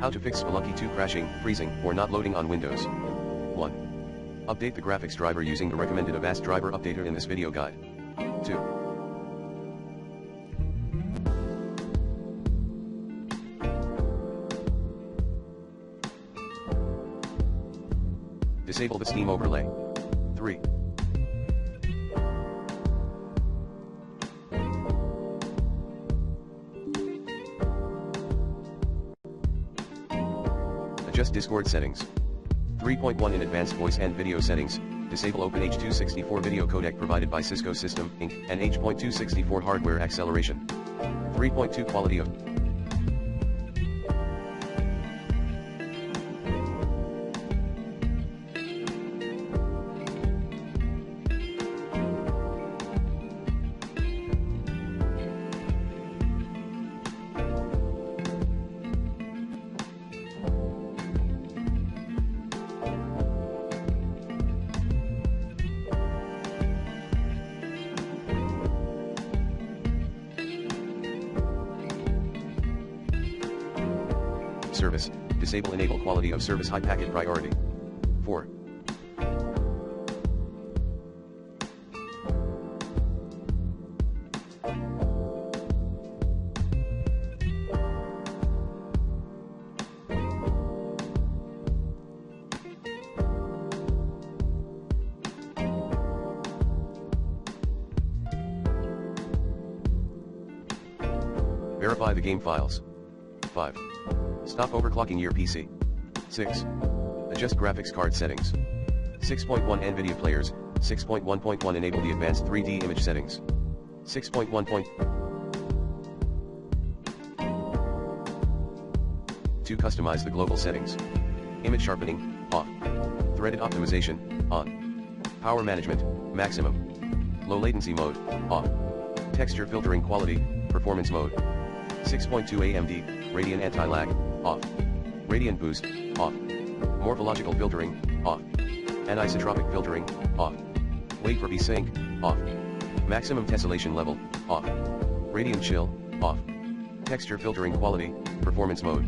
How to fix Spelunky 2 crashing, freezing, or not loading on Windows. 1. Update the graphics driver using the recommended Avast driver updater in this video guide. 2. Disable the Steam overlay. 3. Adjust Discord settings. 3.1 In advanced voice and video settings, disable Open H.264 video codec provided by Cisco System, Inc., and H.264 hardware acceleration. 3.2 Quality of Service, disable Enable Quality of Service High Packet Priority. 4. Verify the game files. 5. Stop overclocking your PC. 6. Adjust graphics card settings. 6.1 NVIDIA players, 6.1.1 Enable the advanced 3D image settings. 6.1. 2. Customize the global settings. Image sharpening, off. Threaded optimization, on. Power management, maximum. Low latency mode, off. Texture filtering quality, performance mode. 6.2 AMD, Radiant anti-lag, off. Radiant boost, off. Morphological filtering, off. Anisotropic filtering, off. Wait for VSync, off. Maximum tessellation level, off. Radiant chill, off. Texture filtering quality, performance mode.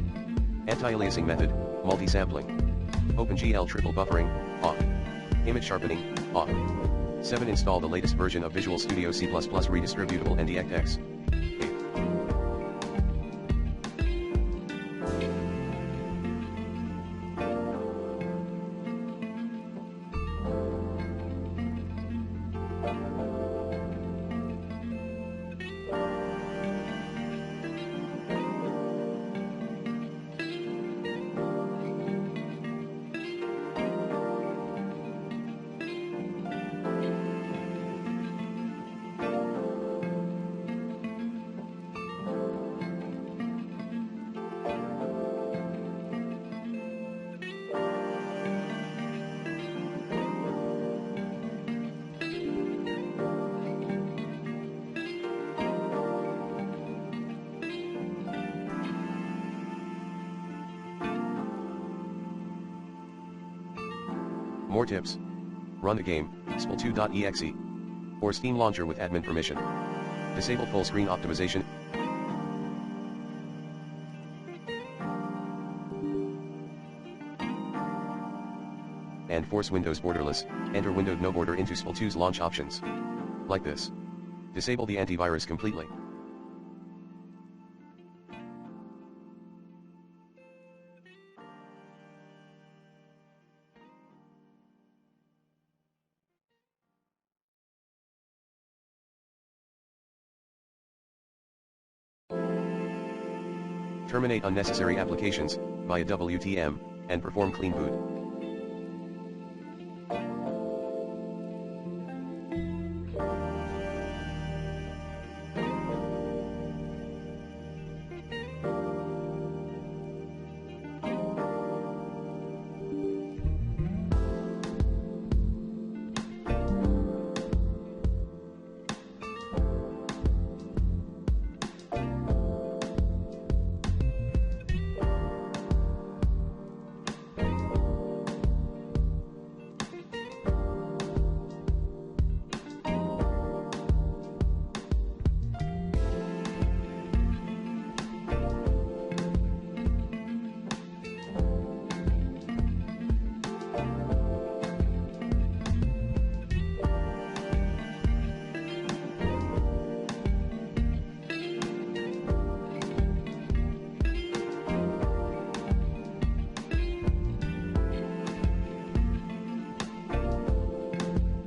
Anti-aliasing method, multi-sampling. OpenGL triple buffering, off. Image sharpening, off. 7. Install the latest version of Visual Studio C++ redistributable NDX. 8. More tips. Run the game, Spel2.exe. Or Steam Launcher with admin permission. Disable full screen optimization. And force Windows borderless, enter windowed no border into Spel2's launch options. Like this. Disable the antivirus completely. Terminate unnecessary applications, via WTM, and perform clean boot.